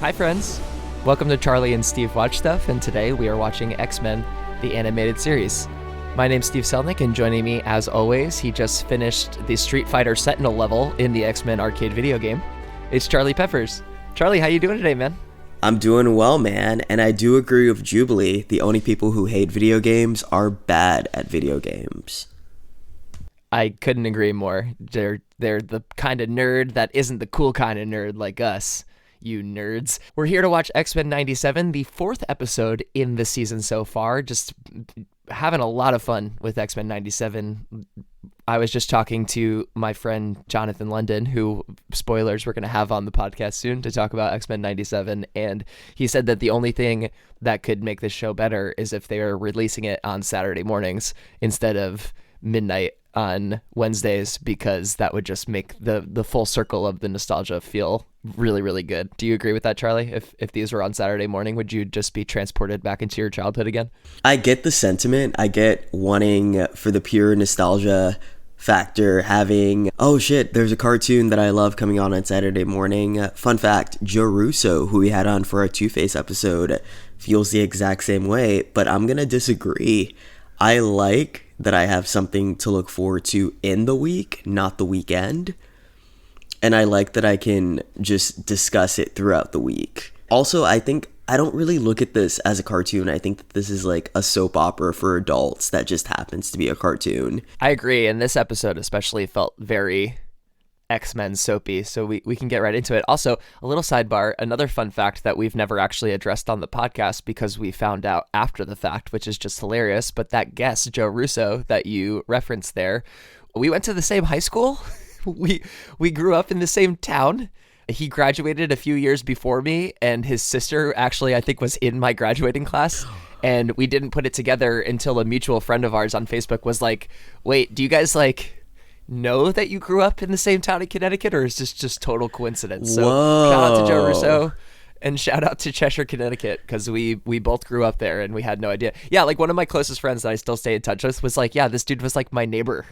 Hi friends, welcome to Charlie and Steve Watch Stuff, and today we are watching X-Men, the animated series. My name's Steve Selnick, and joining me as always, he just finished the Street Fighter Sentinel level in the X-Men arcade video game. It's Charlie Peppers. Charlie, how you doing today, man? I'm doing well, man, and I do agree with Jubilee. The only people who hate video games are bad at video games. I couldn't agree more. They're the kind of nerd that isn't the cool kind of nerd like us. You nerds. We're here to watch X-Men 97, the fourth episode in the season so far. Just having a lot of fun with X-Men 97. I was just talking to my friend Jonathan London, who, spoilers, we're going to have on the podcast soon to talk about X-Men 97, and he said that the only thing that could make this show better is if they are releasing it on Saturday mornings instead of midnight on Wednesdays, because that would just make the full circle of the nostalgia feel really, really good. Do you agree with that, Charlie? If these were on Saturday morning, would you just be transported back into your childhood again? I get the sentiment. I get wanting, for the pure nostalgia factor, having, oh shit, there's a cartoon that I love coming on Saturday morning. Fun fact, Joe Russo, who we had on for our Two-Face episode, feels the exact same way, but I'm gonna disagree. I like that I have something to look forward to in the week, not the weekend. And I like that I can just discuss it throughout the week. Also, I think I don't really look at this as a cartoon. I think that this is like a soap opera for adults that just happens to be a cartoon. I agree, and this episode especially felt very X-Men soapy, so we can get right into it. Also, a little sidebar, another fun fact that we've never actually addressed on the podcast because we found out after the fact, which is just hilarious, but that guest, Joe Russo, that you referenced there, we went to the same high school. We grew up in the same town. He graduated a few years before me, and his sister actually, I think, was in my graduating class. And we didn't put it together until a mutual friend of ours on Facebook was like, wait, do you guys know that you grew up in the same town in Connecticut, or is this just total coincidence? So Whoa. Shout out to Joe Russo and shout out to Cheshire, Connecticut, because we both grew up there and we had no idea. Yeah, like one of my closest friends that I still stay in touch with was like, yeah, this dude was like my neighbor.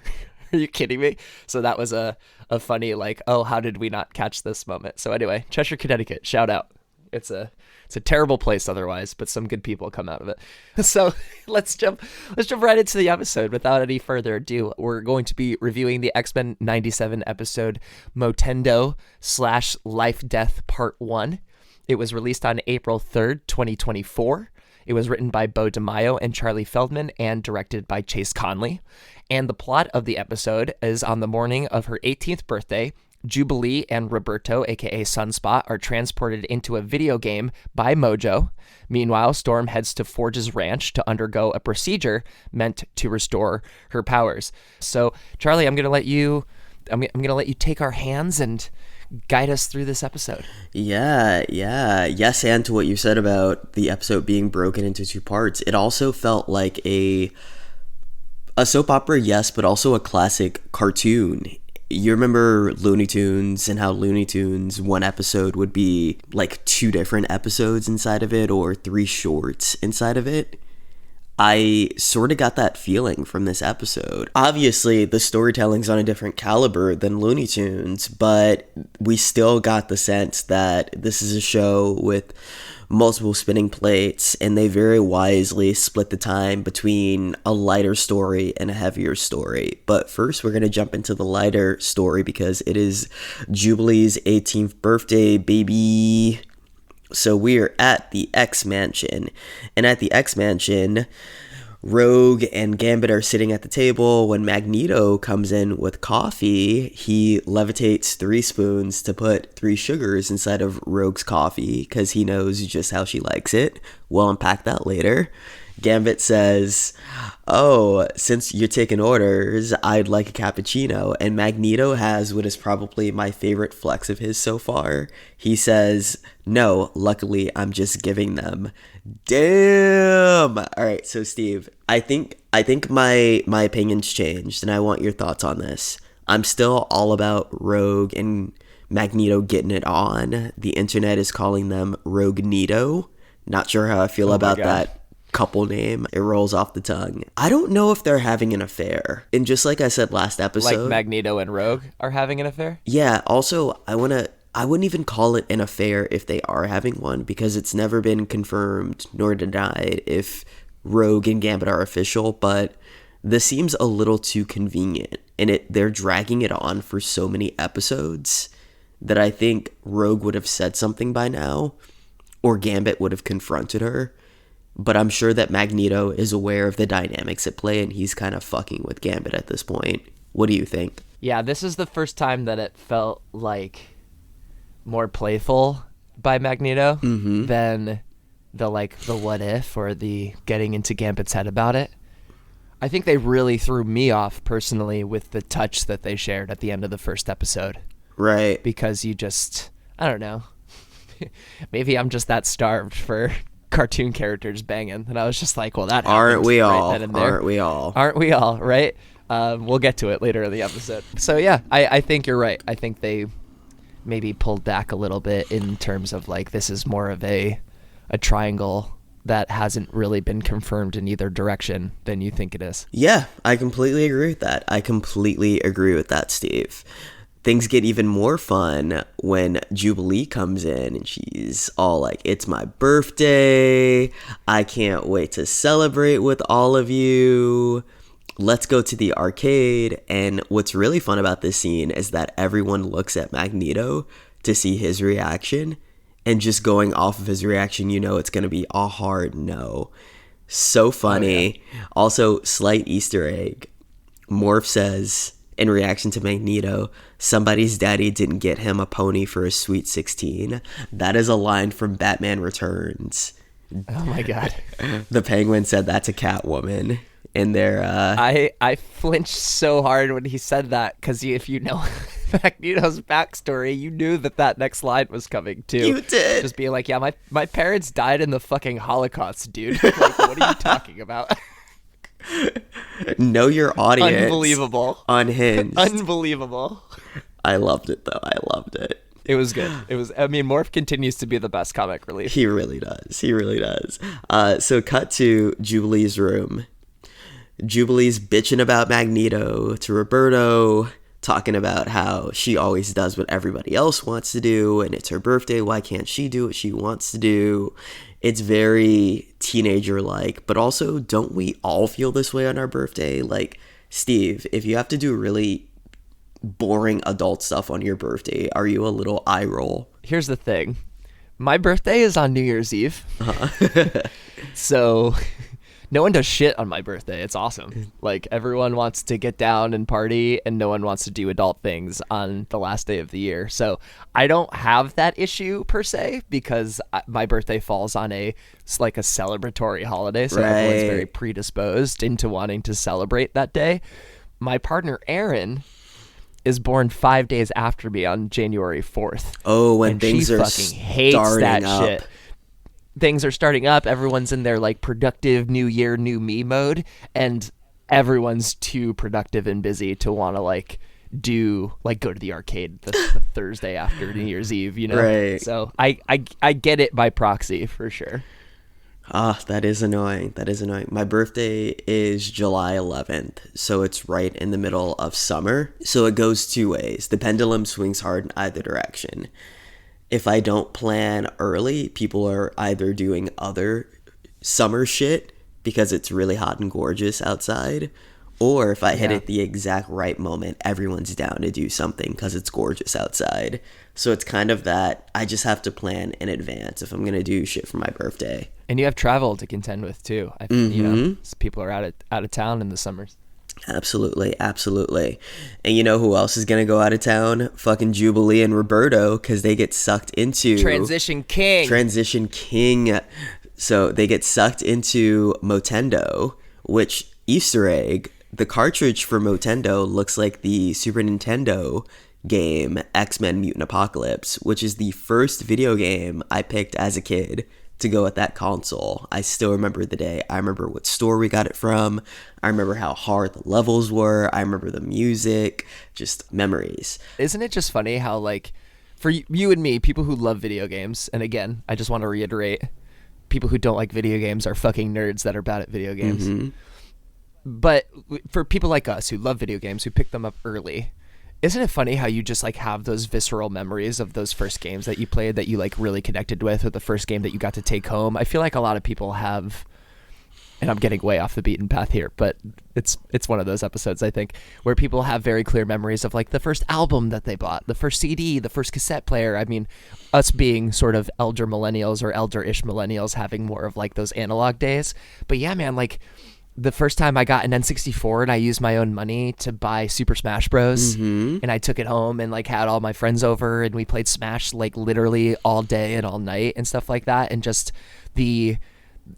Are you kidding me? So that was a funny, like, oh, how did we not catch this moment? So anyway, Cheshire, Connecticut, shout out. It's a terrible place otherwise, but some good people come out of it. So let's jump right into the episode. Without any further ado, we're going to be reviewing the X-Men 97 episode Motendo / LifeDeath Part One. It was released on April 3rd, 2024. It was written by Bo DeMaio and Charlie Feldman and directed by Chase Conley. And the plot of the episode is on the morning of her 18th birthday, Jubilee and Roberto, aka Sunspot, are transported into a video game by Mojo. Meanwhile, Storm heads to Forge's ranch to undergo a procedure meant to restore her powers. So, Charlie, I'm gonna let you take our hands and guide us through this episode. Yeah. Yes, and to what you said about the episode being broken into two parts, it also felt like a soap opera, yes, but also a classic cartoon. You remember Looney Tunes and how Looney Tunes, one episode would be like two different episodes inside of it or three shorts inside of it? I sort of got that feeling from this episode. Obviously, the storytelling's on a different caliber than Looney Tunes, but we still got the sense that this is a show with multiple spinning plates, and they very wisely split the time between a lighter story and a heavier story. But first, we're going to jump into the lighter story because it is Jubilee's 18th birthday, baby. So we're at the X Mansion, and at the X Mansion, Rogue and Gambit are sitting at the table when Magneto comes in with coffee. He levitates 3 spoons to put 3 sugars inside of Rogue's coffee because he knows just how she likes it. We'll unpack that later. Gambit says, oh, since you're taking orders, I'd like a cappuccino. And Magneto has what is probably my favorite flex of his so far. He says, no, luckily I'm just giving them. Damn. All right, so Steve, I think my opinion's changed, and I want your thoughts on this. I'm still all about Rogue and Magneto getting it on. The internet is calling them Rogue-Nito. Not sure how I feel about that couple name. It rolls off the tongue. I don't know if they're having an affair. And just like I said last episode, like Magneto and Rogue are having an affair? Yeah. Also, I want I wouldn't even call it an affair if they are having one, because it's never been confirmed nor denied if Rogue and Gambit are official, but this seems a little too convenient, and they're dragging it on for so many episodes that I think Rogue would have said something by now, or Gambit would have confronted her. But I'm sure that Magneto is aware of the dynamics at play, and he's kind of fucking with Gambit at this point. What do you think? Yeah, this is the first time that it felt like more playful by Magneto than the what if or the getting into Gambit's head about it. I think they really threw me off personally with the touch that they shared at the end of the first episode. Right. Because you just, I don't know. Maybe I'm just that starved for cartoon characters banging. And I was just like, well, that happened. Aren't we all? Right then and there. Aren't we all? Aren't we all, right? We'll get to it later in the episode. So yeah, I think you're right. I think they maybe pulled back a little bit in terms of like, this is more of a triangle that hasn't really been confirmed in either direction than you think it is. Yeah, I completely agree with that. I completely agree with that, Steve. Things get even more fun when Jubilee comes in and she's all like, it's my birthday. I can't wait to celebrate with all of you. Let's go to the arcade. And what's really fun about this scene is that everyone looks at Magneto to see his reaction. And just going off of his reaction, you know it's going to be a hard no. So funny. Oh, yeah. Also, slight Easter egg. Morph says, in reaction to Magneto, somebody's daddy didn't get him a pony for a Sweet 16. That is a line from Batman Returns. Oh my God. The Penguin said that to Catwoman. In their, I flinched so hard when he said that, because if you know Magneto's backstory, you knew that next line was coming too. You did. Just being like, yeah, my parents died in the fucking Holocaust, dude. Like, what are you talking about? Know your audience. Unbelievable. Unhinged. Unbelievable. I loved it though. I loved it. It was good. I mean, Morph continues to be the best comic relief. He really does. He really does. So cut to Jubilee's room. Jubilee's bitching about Magneto to Roberto, talking about how she always does what everybody else wants to do, and it's her birthday, why can't she do what she wants to do? It's very teenager-like, but also, don't we all feel this way on our birthday? Like, Steve, if you have to do really boring adult stuff on your birthday, are you a little eye roll? Here's the thing. My birthday is on New Year's Eve. So no one does shit on my birthday. It's awesome. Like, everyone wants to get down and party, and no one wants to do adult things on the last day of the year. So I don't have that issue per se, because my birthday falls on a celebratory holiday. So everyone's very predisposed into wanting to celebrate that day. My partner, Aaron, is born 5 days after me on January 4th. Oh, when and things she are fucking hates that up. shit. Things are starting up. Everyone's in their like productive new year, new me mode, and everyone's too productive and busy to want to go to the arcade the Thursday after New Year's Eve, you know? Right. So I get it by proxy for sure. Ah, that is annoying. That is annoying. My birthday is July 11th, so it's right in the middle of summer. So it goes two ways. The pendulum swings hard in either direction. If I don't plan early, people are either doing other summer shit because it's really hot and gorgeous outside, or if I hit it the exact right moment, everyone's down to do something because it's gorgeous outside. So it's kind of that I just have to plan in advance if I'm going to do shit for my birthday. And you have travel to contend with too. You know, people are out of town in the summers. Absolutely, absolutely. And you know who else is going to go out of town? Fucking Jubilee and Roberto, because they get sucked into... Transition King. So they get sucked into Motendo, which, Easter egg, the cartridge for Motendo looks like the Super Nintendo game X-Men Mutant Apocalypse, which is the first video game I picked as a kid to go at that console. I still remember the day. I remember what store we got it from. I remember how hard the levels were. I remember the music. Just memories. Isn't it just funny how, like, for you and me, people who love video games, and again, I just want to reiterate, people who don't like video games are fucking nerds that are bad at video games. But for people like us who love video games, who pick them up early, Isn't it funny how you just like have those visceral memories of those first games that you played that you like really connected with, or the first game that you got to take home? I feel like a lot of people have, and I'm getting way off the beaten path here, but it's one of those episodes, I think, where people have very clear memories of like the first album that they bought, the first CD, the first cassette player. I mean, us being sort of elder millennials or elder-ish millennials having more of like those analog days. But yeah, man, like the first time I got an N64 and I used my own money to buy Super Smash Bros. And I took it home and like had all my friends over and we played Smash like literally all day and all night and stuff like that. And just the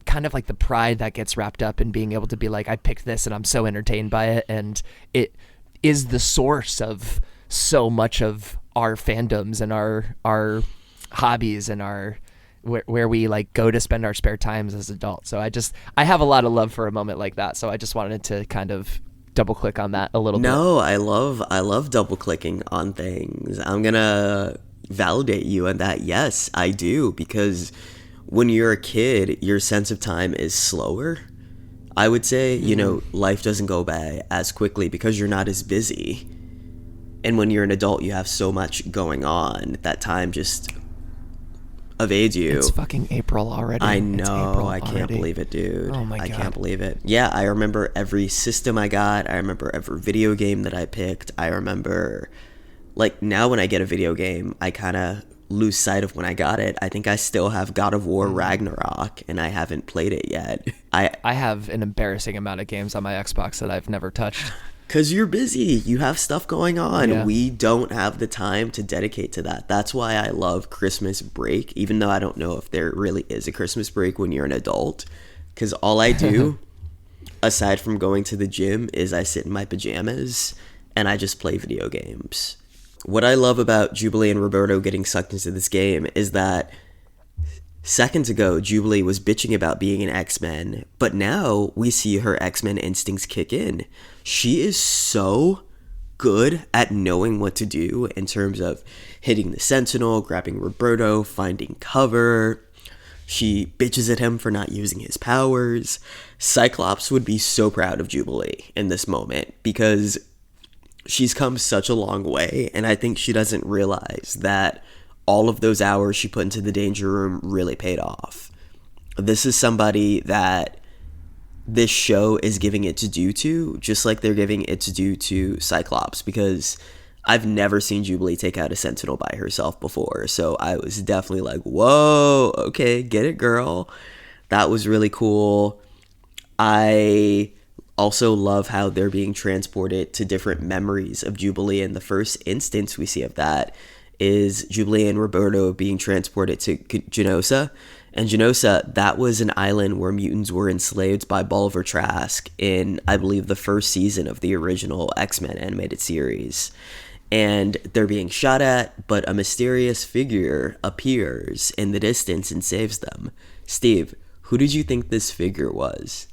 kind of like the pride that gets wrapped up in being able to be like, I picked this and I'm so entertained by it, and it is the source of so much of our fandoms and our hobbies and our where we like go to spend our spare times as adults. So I have a lot of love for a moment like that, so I just wanted to kind of double click on that a little bit. No, I love double clicking on things. I'm gonna validate you on that. Yes, I do, because when you're a kid, your sense of time is slower. I would say, you know, life doesn't go by as quickly because you're not as busy. And when you're an adult, you have so much going on that time just evades you. It's fucking April already. I know. I can't believe it, dude. Oh my God. I can't believe it. Yeah, I remember every system I got. I remember every video game that I picked. I remember, like, now when I get a video game, I kind of lose sight of when I got it. I think I still have God of War Ragnarok and I haven't played it yet. I have an embarrassing amount of games on my Xbox that I've never touched. Because you're busy. You have stuff going on. Yeah. We don't have the time to dedicate to that. That's why I love Christmas break, even though I don't know if there really is a Christmas break when you're an adult. Because all I do, aside from going to the gym, is I sit in my pajamas and I just play video games. What I love about Jubilee and Roberto getting sucked into this game is that seconds ago, Jubilee was bitching about being an X-Men, but now we see her X-Men instincts kick in. She is so good at knowing what to do in terms of hitting the Sentinel, grabbing Roberto, finding cover. She bitches at him for not using his powers. Cyclops would be so proud of Jubilee in this moment because she's come such a long way, and I think she doesn't realize that all of those hours she put into the danger room really paid off. This is somebody that this show is giving it to do to, just like they're giving it to do to Cyclops, because I've never seen Jubilee take out a Sentinel by herself before, so I was definitely like, whoa, okay, get it, girl. That was really cool. I also love how they're being transported to different memories of Jubilee, and the first instance we see of that is Jubilee and Roberto being transported to Genosa. And Genosa, that was an island where mutants were enslaved by Bolivar Trask in, I believe, the first season of the original X-Men animated series. And they're being shot at, but a mysterious figure appears in the distance and saves them. Steve, who did you think this figure was?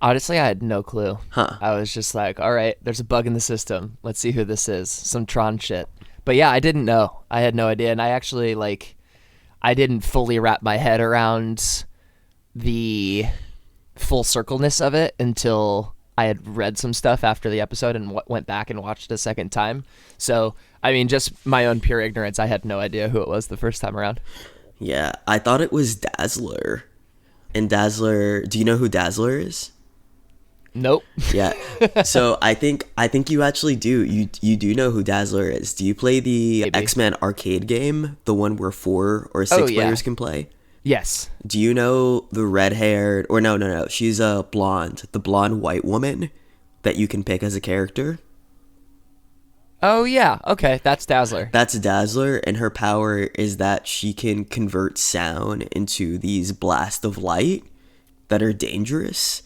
Honestly, I had no clue. Huh. I was just like, all right, there's a bug in the system. Let's see who this is. Some Tron shit. But yeah, I didn't know. I had no idea. And I actually, like, I didn't fully wrap my head around the full circleness of it until I had read some stuff after the episode and went back and watched a second time. So, I mean, just my own pure ignorance, I had no idea who it was the first time around. Yeah, I thought it was Dazzler. And Dazzler, do you know who Dazzler is? Nope. Yeah. So I think you actually do. You do know who Dazzler is. Do you play the Maybe. X-Men arcade game, the one where 4 or 6 players can play? Yes. Do you know the red-haired, or no, she's a blonde, the blonde white woman that you can pick as a character? Oh yeah. Okay, that's Dazzler. That's Dazzler, and her power is that she can convert sound into these blasts of light that are dangerous.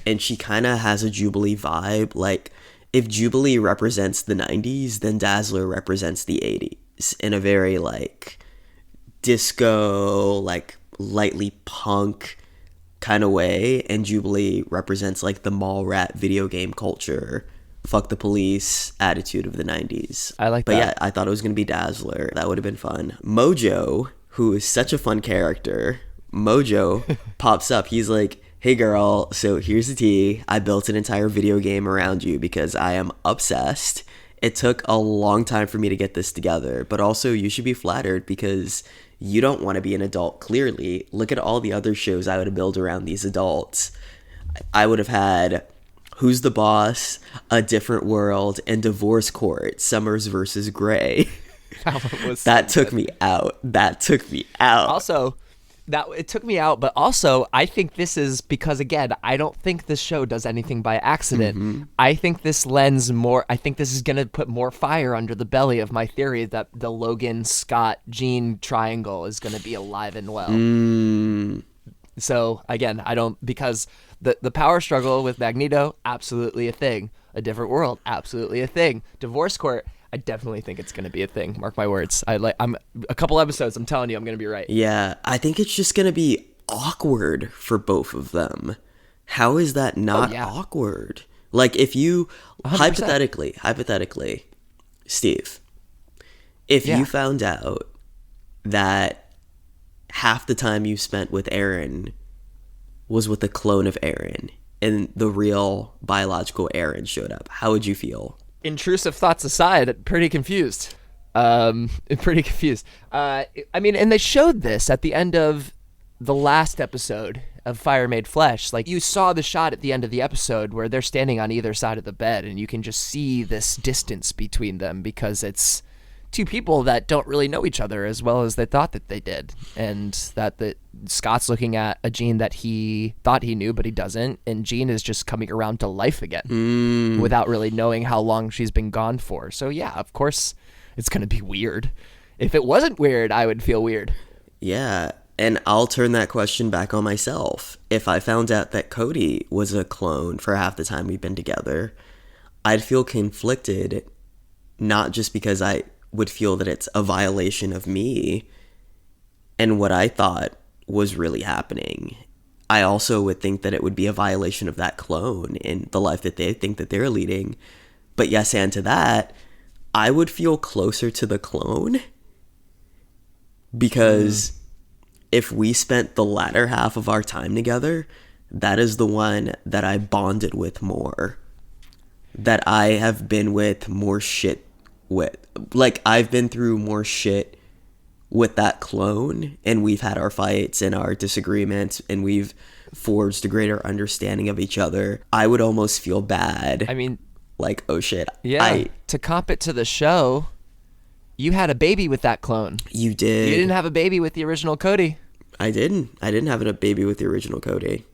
And she kind of has a Jubilee vibe. Like, if Jubilee represents the 90s, then Dazzler represents the 80s in a very, like, disco, like, lightly punk kind of way. And Jubilee represents, like, the mall rat video game culture, fuck the police attitude of the 90s. I like that. But yeah, I thought it was going to be Dazzler. That would have been fun. Mojo, who is such a fun character, Mojo pops up. He's like, hey girl, so here's the tea. I built an entire video game around you because I am obsessed. It took a long time for me to get this together, but also you should be flattered because you don't want to be an adult, clearly. Look at all the other shows I would have built around these adults. I would have had Who's the Boss, A Different World, and Divorce Court, Summers versus Grey. That took me out. Also, it took me out, but also I think this is because, again, I don't think this show does anything by accident. Mm-hmm. I think this lends more. I think this is going to put more fire under the belly of my theory that the Logan, Scott, Jean triangle is going to be alive and well. So again, because the power struggle with Magneto, absolutely a thing. A Different World, absolutely a thing. Divorce Court, I definitely think it's going to be a thing. Mark my words. I'm a couple episodes. I'm telling you, I'm going to be right. Yeah, I think it's just going to be awkward for both of them. How is that not awkward? Like if you 100%. hypothetically, Steve, if you found out that half the time you spent with Aaron was with a clone of Aaron and the real biological Aaron showed up, how would you feel? Intrusive thoughts aside, pretty confused. I mean, and they showed this at the end of the last episode of Fire Made Flesh. Like, you saw the shot at the end of the episode where they're standing on either side of the bed, and you can just see this distance between them because it's two people that don't really know each other as well as they thought that they did, and that Scott's looking at a Jean that he thought he knew but he doesn't, and Jean is just coming around to life again without really knowing how long she's been gone for. So yeah, of course it's gonna be weird. If it wasn't weird, I would feel weird. Yeah, and I'll turn that question back on myself. If I found out that Cody was a clone for half the time we've been together, I'd feel conflicted, not just because I would feel that it's a violation of me and what I thought was really happening. I also would think that it would be a violation of that clone in the life that they think that they're leading. But yes, and to that, I would feel closer to the clone because if we spent the latter half of our time together, that is the one that I bonded with more, that I have been with more shit with. Like, I've been through more shit with that clone, and we've had our fights and our disagreements, and we've forged a greater understanding of each other. I would almost feel bad. I mean, like, oh shit. Yeah, to comp it to the show, you had a baby with that clone. You did. You didn't have a baby with the original Cody. I didn't have a baby with the original Cody.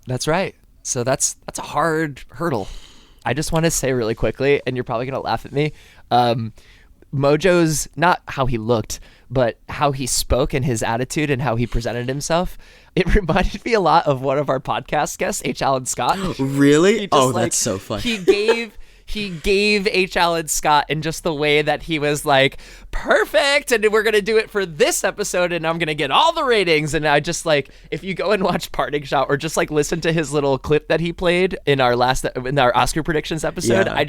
That's right. So that's a hard hurdle. I just want to say really quickly, and you're probably going to laugh at me, Mojo's, not how he looked, but how he spoke and his attitude and how he presented himself, it reminded me a lot of one of our podcast guests, H. Alan Scott. Really? Oh, that's so funny. He gave H. Alan Scott in just the way that he was like, perfect, and we're going to do it for this episode, and I'm going to get all the ratings. And I just, like, if you go and watch Parting Shot or just, like, listen to his little clip that he played in our Oscar predictions episode, I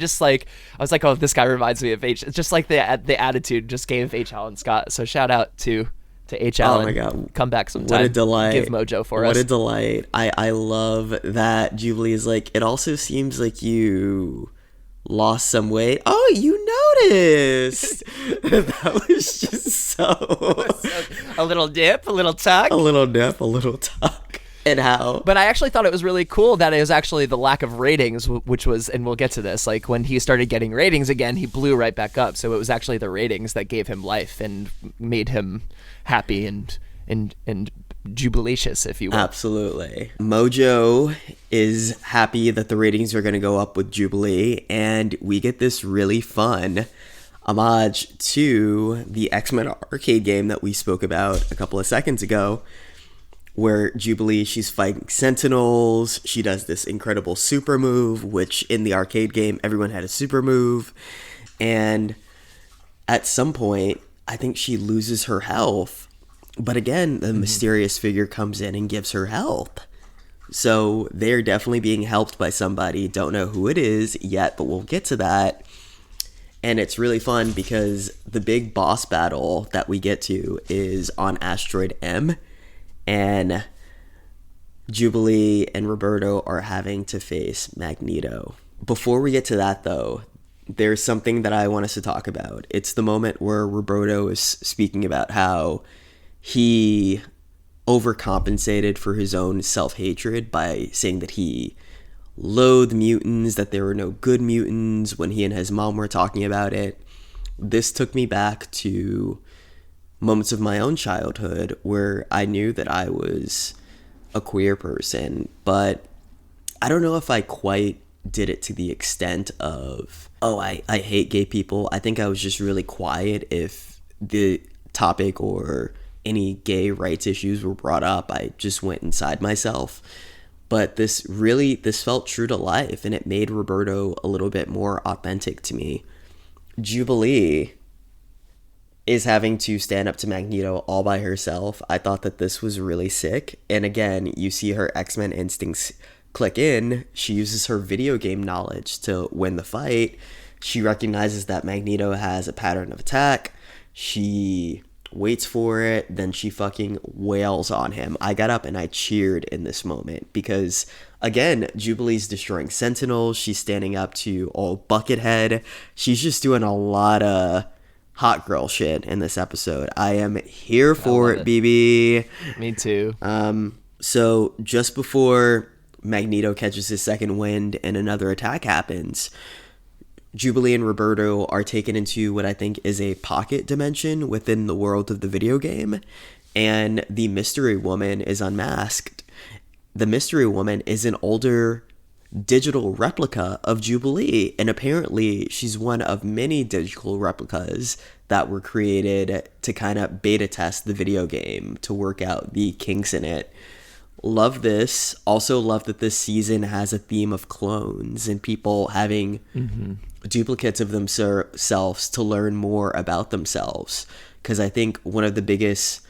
was like, oh, this guy reminds me of H. It's just like the attitude just gave H. Alan Scott. So shout out to H. Allen. Oh my God. Come back sometime. What a delight. Give Mojo for us. What a delight. I love that Jubilee is like, it also seems like you lost some weight. Oh, you noticed. That was just so a little dip, a little tuck. A little dip, a little tuck. And how? But I actually thought it was really cool that it was actually the lack of ratings, which was, and we'll get to this, like when he started getting ratings again, he blew right back up. So it was actually the ratings that gave him life and made him happy and jubilatious, if you will. Absolutely. Mojo is happy that the ratings are going to go up with Jubilee, and we get this really fun homage to the X-Men arcade game that we spoke about a couple of seconds ago, where Jubilee, she's fighting Sentinels. She does this incredible super move, which in the arcade game, everyone had a super move. And at some point, I think she loses her health. But again, the mysterious figure comes in and gives her health. So they're definitely being helped by somebody. Don't know who it is yet, but we'll get to that. And it's really fun because the big boss battle that we get to is on Asteroid M. And Jubilee and Roberto are having to face Magneto. Before we get to that, though, there's something that I want us to talk about. It's the moment where Roberto is speaking about how he overcompensated for his own self-hatred by saying that he loathed mutants, that there were no good mutants when he and his mom were talking about it. This took me back to moments of my own childhood where I knew that I was a queer person, but I don't know if I quite did it to the extent of, oh, I hate gay people. I think I was just really quiet if the topic or any gay rights issues were brought up. I just went inside myself. But this felt true to life, and it made Roberto a little bit more authentic to me. Jubilee is having to stand up to Magneto all by herself. I thought that this was really sick. And again, you see her X-Men instincts click in. She uses her video game knowledge to win the fight. She recognizes that Magneto has a pattern of attack. She waits for it, then she fucking wails on him. I got up and I cheered in this moment because, again, Jubilee's destroying Sentinels. She's standing up to old Buckethead. She's just doing a lot of hot girl shit in this episode. I am here for it, BB. Me too. So just before Magneto catches his second wind and another attack happens, Jubilee and Roberto are taken into what I think is a pocket dimension within the world of the video game, and the Mystery Woman is unmasked. The Mystery Woman is an older digital replica of Jubilee, and apparently she's one of many digital replicas that were created to kind of beta test the video game to work out the kinks in it. Love this. Also love that this season has a theme of clones and people having duplicates of themselves to learn more about themselves. Because I think one of the biggest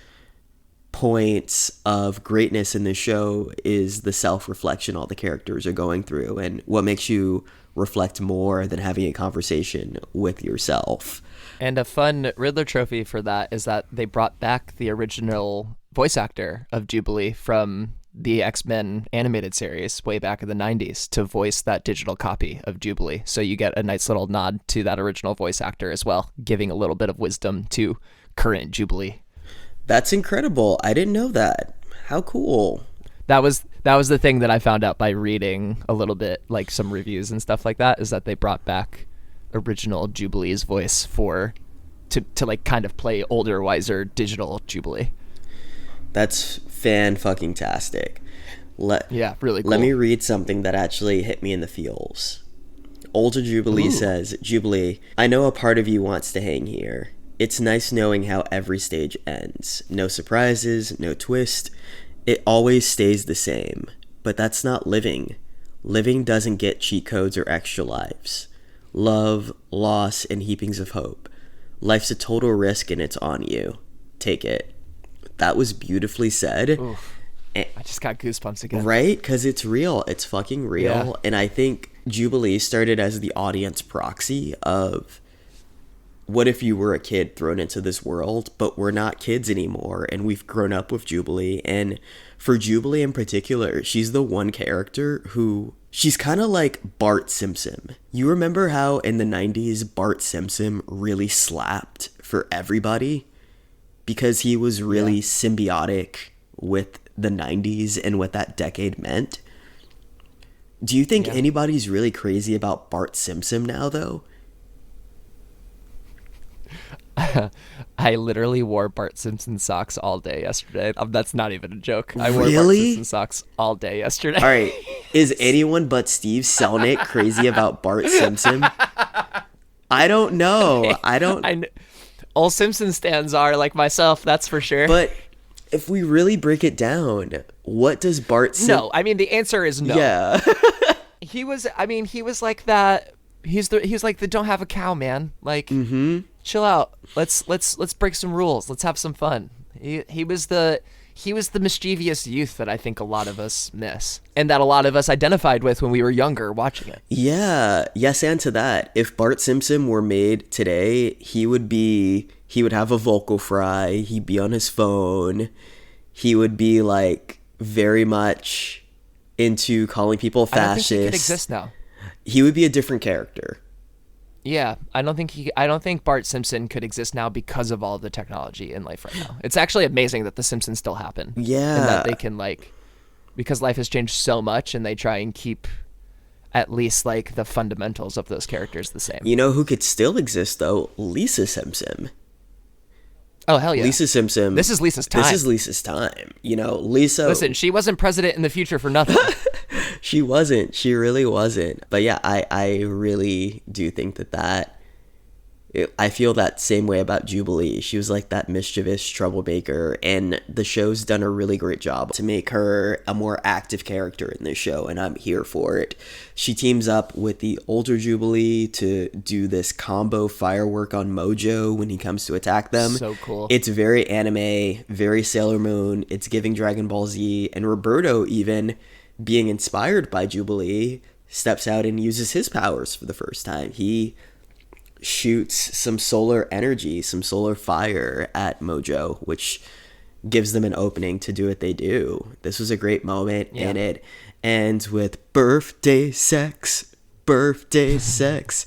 points of greatness in this show is the self-reflection all the characters are going through, and what makes you reflect more than having a conversation with yourself. And a fun Riddler trophy for that is that they brought back the original voice actor of Jubilee from the X-Men animated series way back in the 90s to voice that digital copy of Jubilee. So you get a nice little nod to that original voice actor as well, giving a little bit of wisdom to current Jubilee. That's incredible. I didn't know that. How cool. That was the thing that I found out by reading a little bit, like some reviews and stuff like that, is that they brought back original Jubilee's voice to like kind of play older, wiser digital Jubilee. That's fan-fucking-tastic. Yeah, really cool. Let me read something that actually hit me in the feels. Older Jubilee says, Jubilee, I know a part of you wants to hang here. It's nice knowing how every stage ends. No surprises, no twist. It always stays the same. But that's not living. Living doesn't get cheat codes or extra lives. Love, loss, and heapings of hope. Life's a total risk and it's on you. Take it. That was beautifully said. Oof. I just got goosebumps again. Right? Because it's real. It's fucking real. Yeah. And I think Jubilee started as the audience proxy of what if you were a kid thrown into this world, but we're not kids anymore and we've grown up with Jubilee. And for Jubilee in particular, she's the one character who, she's kind of like Bart Simpson. You remember how in the 90s Bart Simpson really slapped for everybody? Because he was really symbiotic with the 90s and what that decade meant. Do you think anybody's really crazy about Bart Simpson now, though? I literally wore Bart Simpson socks all day yesterday. That's not even a joke. I wore Really? Bart Simpson socks all day yesterday. All right. Is anyone but Steve Selnick crazy about Bart Simpson? I don't know. All Simpson stans are like myself, that's for sure. But if we really break it down, what does Bart Simpson... No, I mean, the answer is no. Yeah. he was like that. He was like the don't have a cow, man. Like, chill out. Let's break some rules. Let's have some fun. He was the mischievous youth that I think a lot of us miss, and that a lot of us identified with when we were younger watching it. Yeah. Yes, and to that, if Bart Simpson were made today, he would have a vocal fry. He'd be on his phone. He would be like very much into calling people I don't think he could fascists. exist now. He would be a different character. Yeah, I don't think Bart Simpson could exist now because of all the technology in life right now. It's actually amazing that The Simpsons still happen. Yeah. And that they can, like, because life has changed so much and they try and keep at least, like, the fundamentals of those characters the same. You know who could still exist, though? Lisa Simpson. Oh, hell yeah. Lisa Simpson. This is Lisa's time. This is Lisa's time. You know, Lisa... Listen, she wasn't president in the future for nothing. She wasn't. She really wasn't. But yeah, I really do think that I feel that same way about Jubilee. She was like that mischievous troublemaker, and the show's done a really great job to make her a more active character in this show, and I'm here for it. She teams up with the older Jubilee to do this combo firework on Mojo when he comes to attack them. So cool. It's very anime, very Sailor Moon. It's giving Dragon Ball Z, and Roberto, even being inspired by Jubilee, steps out and uses his powers for the first time. He shoots some solar energy, some solar fire at Mojo, which gives them an opening to do what they do. This was a great moment, and it ends with birthday sex. Birthday sex.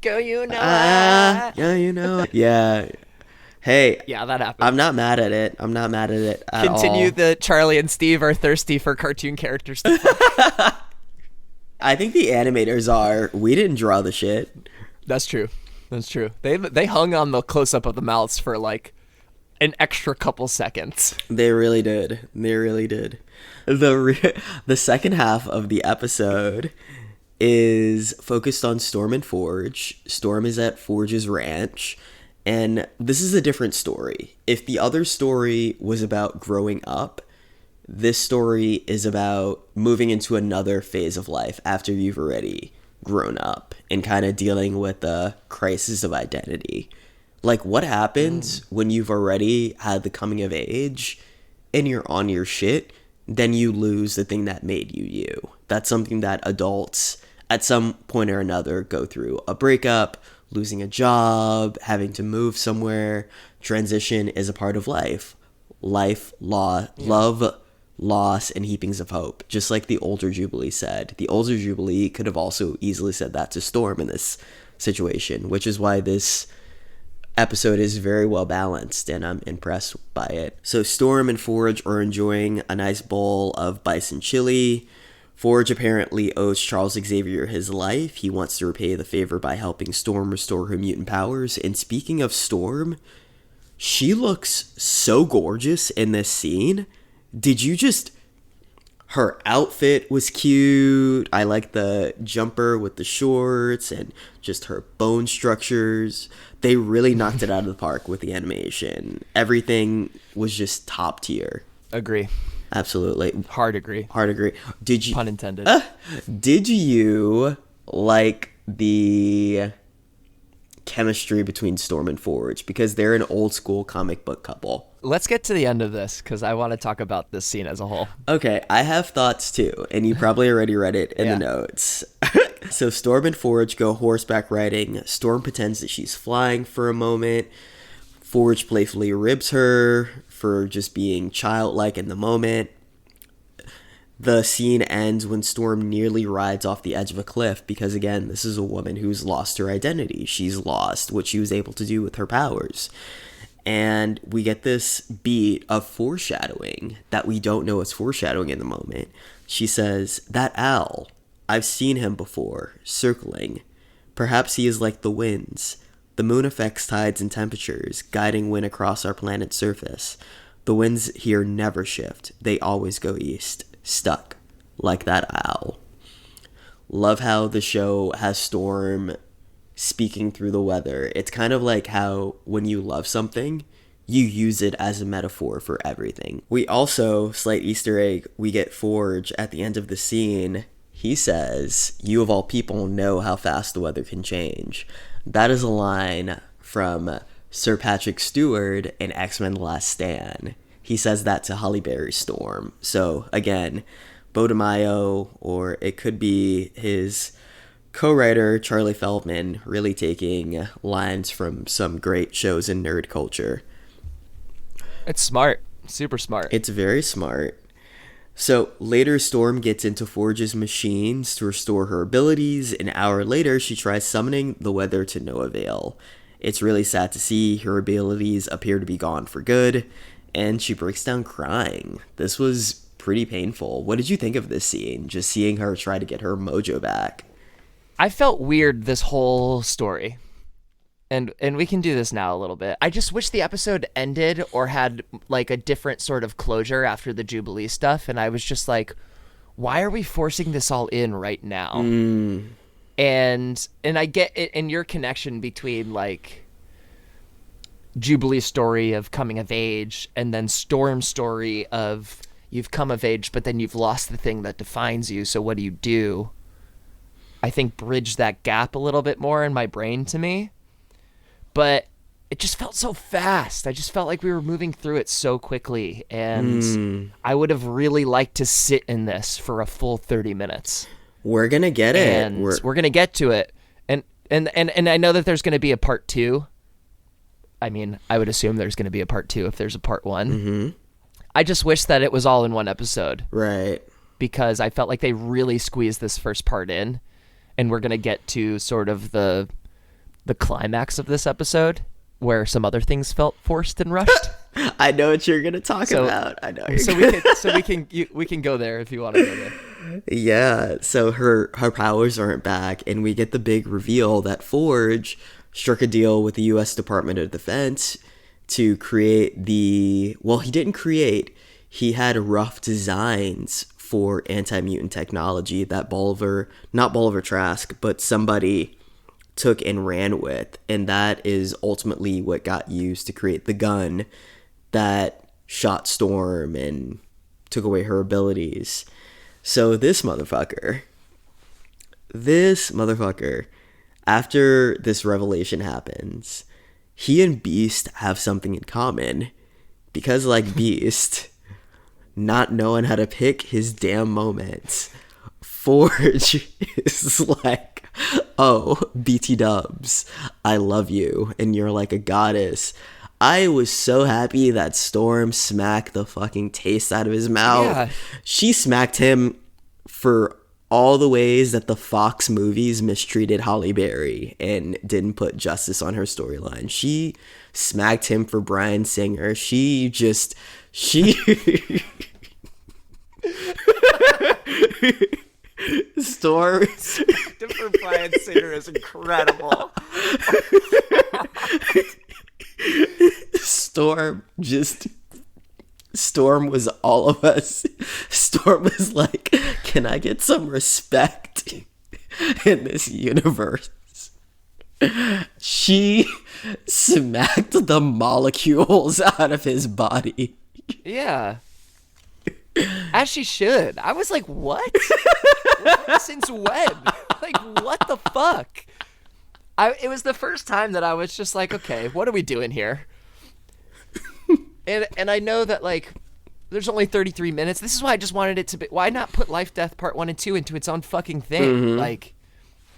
Go, you know. Yeah, you know. Yeah. Hey. Yeah, that happened. I'm not mad at it. I'm not mad at it at all. Continue the Charlie and Steve are thirsty for cartoon characters. I think the animators are. We didn't draw the shit. That's true. That's true. They hung on the close-up of the mouths for like an extra couple seconds. They really did. They really did. The second half of the episode is focused on Storm and Forge. Storm is at Forge's ranch, and this is a different story. If the other story was about growing up, this story is about moving into another phase of life after you've already grown up and kind of dealing with the crisis of identity. Like, what happens when you've already had the coming of age and you're on your shit, then you lose the thing that made you you. That's something that adults at some point or another go through. A breakup, losing a job, having to move somewhere. Transition is a part of life. Love, loss, and heapings of hope. Just like the older Jubilee said. The older Jubilee could have also easily said that to Storm in this situation, which is why this episode is very well balanced, and I'm impressed by it. So Storm and Forge are enjoying a nice bowl of bison chili. Forge apparently owes Charles Xavier his life. He wants to repay the favor by helping Storm restore her mutant powers. And speaking of Storm, she looks so gorgeous in this scene. Did you just... Her outfit was cute. I like the jumper with the shorts and just her bone structures. They really knocked it out of the park with the animation. Everything was just top tier. Agree. Absolutely. Hard agree. Did you... Pun intended. Did you like the chemistry between Storm and Forge? Because they're an old school comic book couple. Let's get to the end of this because I want to talk about this scene as a whole. Okay, I have thoughts too, and you probably already read it in the notes. So Storm and Forge go horseback riding. Storm pretends that she's flying for a moment. Forge playfully ribs her for just being childlike in the moment. The scene ends when Storm nearly rides off the edge of a cliff because, again, this is a woman who's lost her identity. She's lost what she was able to do with her powers. And we get this beat of foreshadowing that we don't know is foreshadowing in the moment. She says, "That owl, I've seen him before, circling. Perhaps he is like the winds. The moon affects tides and temperatures, guiding wind across our planet's surface. The winds here never shift. They always go east, stuck, like that owl." Love how the show has Storm speaking through the weather. It's kind of like how when you love something, you use it as a metaphor for everything. We also, slight Easter egg, we get Forge at the end of the scene. He says, "You of all people know how fast the weather can change." That is a line from Sir Patrick Stewart in X-Men: The Last Stand. He says that to Halle Berry's Storm. So again, Bodemayo, or it could be his co-writer Charlie Feldman, really taking lines from some great shows in nerd culture. It's smart. Super smart. It's very smart. So later, Storm gets into Forge's machines to restore her abilities. An hour later, she tries summoning the weather to no avail. It's really sad to see her abilities appear to be gone for good, and she breaks down crying. This was pretty painful. What did you think of this scene? Just seeing her try to get her mojo back. I felt weird this whole story. And we can do this now a little bit. I just wish the episode ended or had like a different sort of closure after the Jubilee stuff. And I was just like, why are we forcing this all in right now? And I get it, and your connection between like Jubilee's story of coming of age and then Storm's story of you've come of age, but then you've lost the thing that defines you. So what do you do? I think bridged that gap a little bit more in my brain to me. But it just felt so fast. I just felt like we were moving through it so quickly. And I would have really liked to sit in this for a full 30 minutes. We're going to get it. And we're going to get to it. And I know that there's going to be a part 2. I mean, I would assume there's going to be a part 2 if there's a part 1. Mm-hmm. I just wish that it was all in one episode. Right. Because I felt like they really squeezed this first part in. And we're going to get to sort of the climax of this episode where some other things felt forced and rushed. I know what you're going to talk about. I know. We can go there if you want to go there. Yeah. So her powers aren't back, and we get the big reveal that Forge struck a deal with the U.S. Department of Defense to create he didn't create. He had rough designs for anti-mutant technology that not Bolivar Trask, but somebody took and ran with, and that is ultimately what got used to create the gun that shot Storm and took away her abilities. So this motherfucker, after this revelation happens, he and Beast have something in common, because like Beast, not knowing how to pick his damn moments, Forge is like, oh, BT dubs, I love you, and you're like a goddess. I was so happy that Storm smacked the fucking taste out of his mouth. Yeah. She smacked him for all the ways that the Fox movies mistreated Halle Berry and didn't put justice on her storyline. She smacked him for Bryan Singer. She Storm for Bryan Singer is incredible. Storm was all of us. Storm was like, can I get some respect in this universe? She smacked the molecules out of his body. Yeah. As she should. I was like, what? Since when? Like, what the fuck? It was the first time that I was just like, okay, what are we doing here? And I know that, like, there's only 33 minutes. This is why I just wanted it to be... Why not put Life, Death Part 1 and 2 into its own fucking thing? Mm-hmm. Like,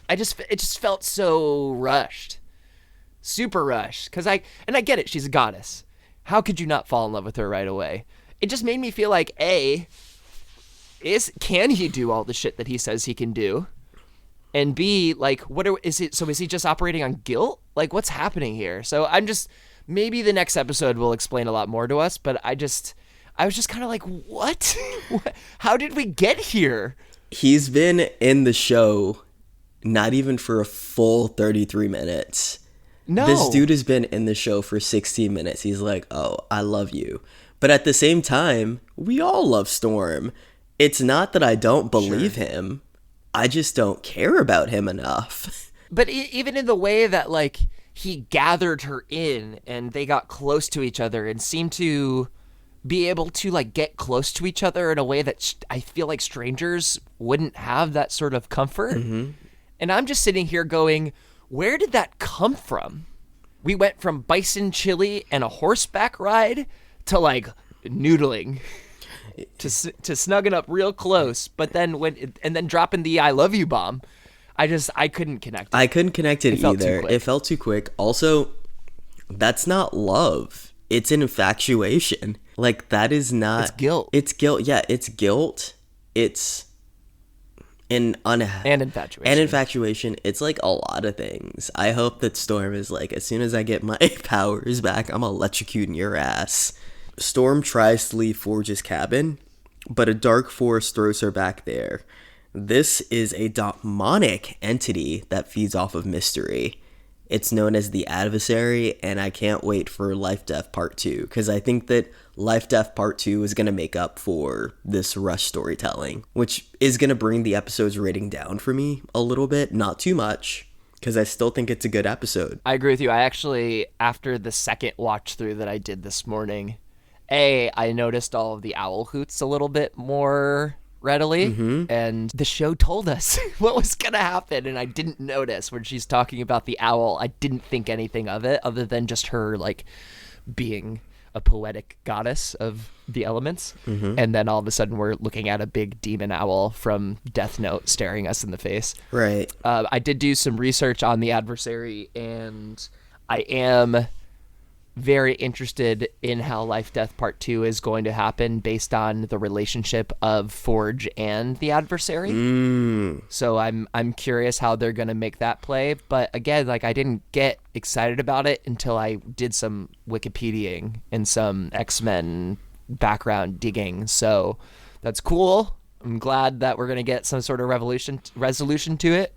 it just felt so rushed. Super rushed. And I get it, she's a goddess. How could you not fall in love with her right away? It just made me feel like, A, can he do all the shit that he says he can do? And B, like, is he just operating on guilt? Like, what's happening here? So maybe the next episode will explain a lot more to us, but I was just kind of like, what? How did we get here? He's been in the show not even for a full 33 minutes. No. This dude has been in the show for 16 minutes. He's like, oh, I love you. But at the same time, we all love Storm. It's not that I don't believe him. I just don't care about him enough. But even in the way that, like, he gathered her in and they got close to each other and seemed to be able to, like, get close to each other in a way that I feel like strangers wouldn't have that sort of comfort. Mm-hmm. And I'm just sitting here going, where did that come from? We went from bison chili and a horseback ride to, like, noodling. to snugging up real close, but then then dropping the I love you bomb. I couldn't connect it. I couldn't connect it either. It felt too quick. Also, that's not love. It's an infatuation. Like, that is not... It's guilt. It's guilt. Yeah, it's guilt. It's and infatuation. And infatuation. It's like a lot of things. I hope that Storm is like, as soon as I get my powers back, I'm electrocuting your ass. Storm tries to leave Forge's cabin, but a dark force throws her back there. This is a demonic entity that feeds off of mystery. It's known as the Adversary, and I can't wait for LifeDeath Part 2, because I think that LifeDeath Part 2 is going to make up for this rush storytelling, which is going to bring the episode's rating down for me a little bit, not too much, because I still think it's a good episode. I agree with you. I actually, after the second watch through that I did this morning, I noticed all of the owl hoots a little bit more readily, and the show told us what was gonna happen, and I didn't notice. When she's talking about the owl, I didn't think anything of it other than just her like being a poetic goddess of the elements, and then all of a sudden we're looking at a big demon owl from Death Note staring us in the face. Right. I did do some research on the Adversary, and I am very interested in how LifeDeath Part 2 is going to happen based on the relationship of Forge and the Adversary. So I'm curious how they're going to make that play. But again, like, I didn't get excited about it until I did some Wikipediaing and some X-Men background digging. So that's cool. I'm glad that we're going to get some sort of resolution to it.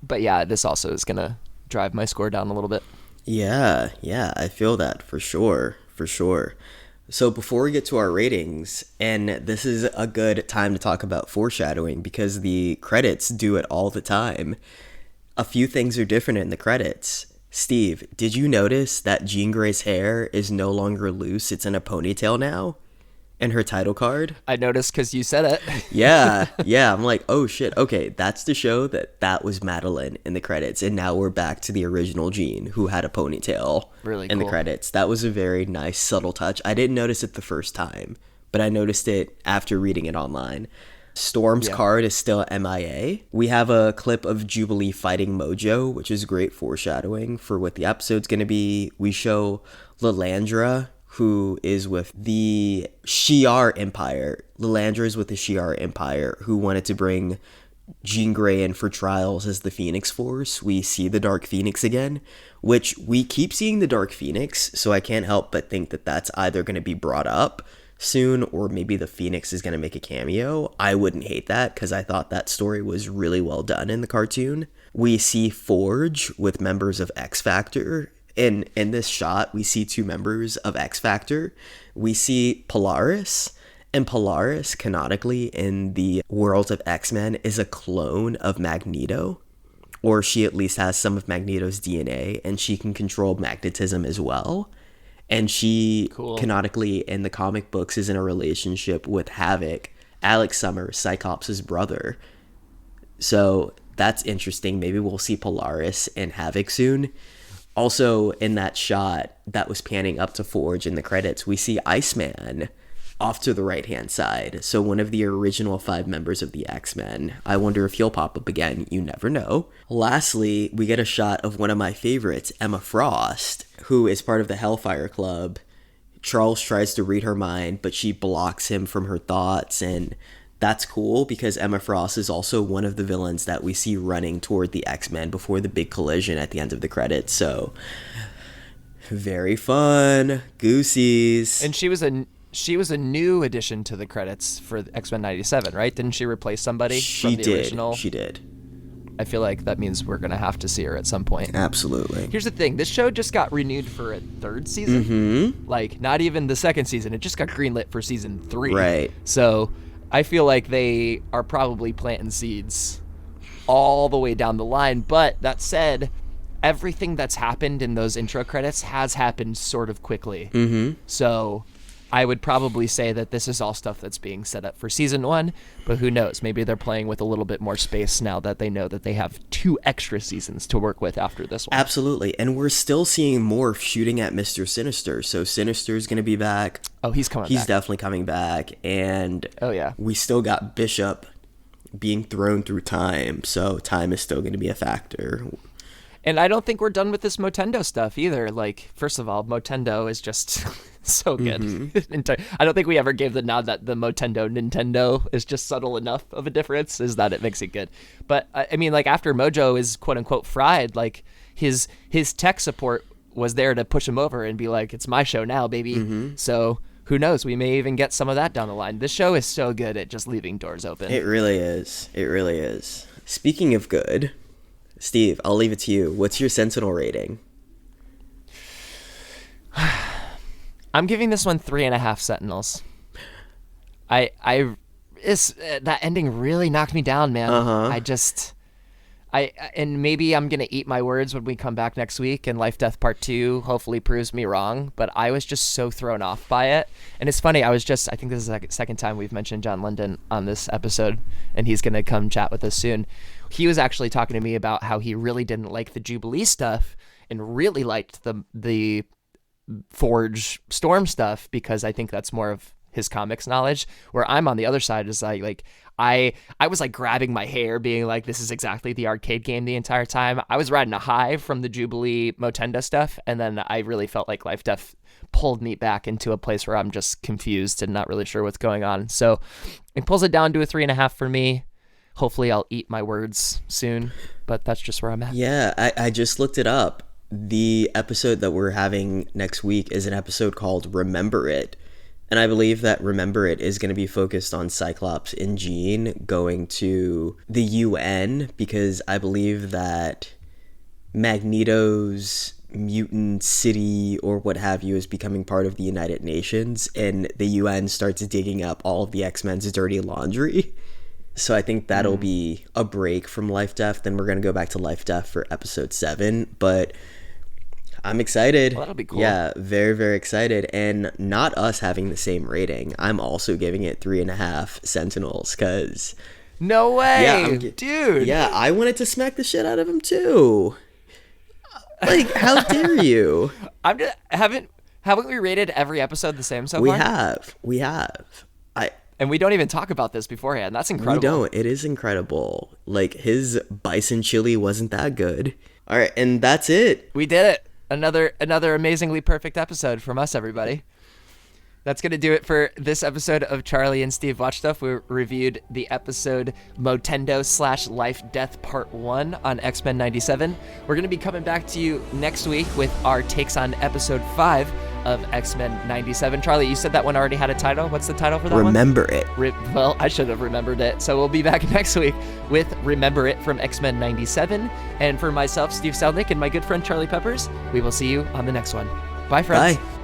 But yeah, this also is going to drive my score down a little bit. Yeah, I feel that for sure. So before we get to our ratings, and this is a good time to talk about foreshadowing because the credits do it all the time. A few things are different in the credits. Steve, did you notice that Jean Grey's hair is no longer loose? It's in a ponytail now? And her title card? I noticed because you said it. Yeah. I'm like, oh shit. Okay, that's to show that was Madeline in the credits, and now we're back to the original Jean, who had a ponytail in the credits. That was a very nice, subtle touch. I didn't notice it the first time, but I noticed it after reading it online. Storm's card is still MIA. We have a clip of Jubilee fighting Mojo, which is great foreshadowing for what the episode's going to be. We show Lilandra, who is with the Shi'ar Empire. Lilandra is with the Shi'ar Empire, who wanted to bring Jean Grey in for trials as the Phoenix Force. We see the Dark Phoenix again, which we keep seeing the Dark Phoenix, so I can't help but think that that's either going to be brought up soon, or maybe the Phoenix is going to make a cameo. I wouldn't hate that, because I thought that story was really well done in the cartoon. We see Forge with members of X Factor. In this shot, we see two members of X Factor. We see Polaris, and Polaris, canonically, in the world of X-Men, is a clone of Magneto, or she at least has some of Magneto's DNA, and she can control magnetism as well. And she, canonically, in the comic books, is in a relationship with Havoc, Alex Summers, Cyclops' brother. So that's interesting. Maybe we'll see Polaris and Havoc soon. Also, in that shot that was panning up to Forge in the credits, we see Iceman off to the right-hand side. So one of the original 5 members of the X-Men. I wonder if he'll pop up again. You never know. Lastly, we get a shot of one of my favorites, Emma Frost, who is part of the Hellfire Club. Charles tries to read her mind, but she blocks him from her thoughts, and that's cool because Emma Frost is also one of the villains that we see running toward the X-Men before the big collision at the end of the credits. So, very fun. Goosies. And she was a new addition to the credits for X-Men 97, right? Didn't she replace somebody from the original? She did. I feel like that means we're going to have to see her at some point. Absolutely. Here's the thing. This show just got renewed for a 3rd season. Like, not even the 2nd season. It just got greenlit for season 3. Right. So I feel like they are probably planting seeds all the way down the line. But that said, everything that's happened in those intro credits has happened sort of quickly. So I would probably say that this is all stuff that's being set up for season 1, but who knows? Maybe they're playing with a little bit more space now that they know that they have 2 extra seasons to work with after this one. Absolutely. And we're still seeing more shooting at Mr. Sinister. So Sinister's going to be back. Oh, he's coming back. He's definitely coming back. And we still got Bishop being thrown through time. So time is still going to be a factor. And I don't think we're done with this Motendo stuff either. Like, first of all, Motendo is just so good. I don't think we ever gave the nod that the Motendo Nintendo is just subtle enough of a difference, is that it makes it good. But I mean, like, after Mojo is quote unquote fried, like his tech support was there to push him over and be like, it's my show now, baby. So who knows? We may even get some of that down the line. This show is so good at just leaving doors open. It really is. It really is. Speaking of good, Steve, I'll leave it to you. What's your Sentinel rating? I'm giving this one 3.5 Sentinels. That ending really knocked me down, man. And maybe I'm going to eat my words when we come back next week and LifeDeath Part 2 hopefully proves me wrong, but I was just so thrown off by it. And it's funny, I think this is the second time we've mentioned John London on this episode, and he's going to come chat with us soon. He was actually talking to me about how he really didn't like the Jubilee stuff and really liked the Forge Storm stuff, because I think that's more of his comics knowledge, where I'm on the other side is I was like grabbing my hair being like, this is exactly the arcade game the entire time. I was riding a high from the Jubilee Motendo stuff, and then I really felt like Life Death pulled me back into a place where I'm just confused and not really sure what's going on. So it pulls it down to a 3.5 for me. Hopefully I'll eat my words soon, but that's just where I'm at. Yeah, I just looked it up. The episode that we're having next week is an episode called Remember It. And I believe that Remember It is going to be focused on Cyclops and Jean going to the UN, because I believe that Magneto's mutant city or what have you is becoming part of the United Nations, and the UN starts digging up all of the X-Men's dirty laundry. So I think that'll be a break from Life Death. Then we're going to go back to Life Death for episode 7. But I'm excited. Well, that'll be cool. Yeah, very, very excited. And not us having the same rating. I'm also giving it 3.5 Sentinels, because... No way, dude. Yeah, I wanted to smack the shit out of him too. Like, how dare you? Haven't we rated every episode the same so far? We have. And we don't even talk about this beforehand. That's incredible. We don't. It is incredible. Like, his bison chili wasn't that good. All right, and that's it. We did it. Another amazingly perfect episode from us, everybody. That's going to do it for this episode of Charlie and Steve Watch Stuff. We reviewed the episode Motendo / Life Death Part 1 on X-Men 97. We're going to be coming back to you next week with our takes on episode 5 of X-Men 97. Charlie, you said that one already had a title. What's the title for that Remember It. Well, I should have remembered it. So we'll be back next week with Remember It from X-Men 97. And for myself, Steve Selnick, and my good friend Charlie Peppers, we will see you on the next one. Bye, friends. Bye.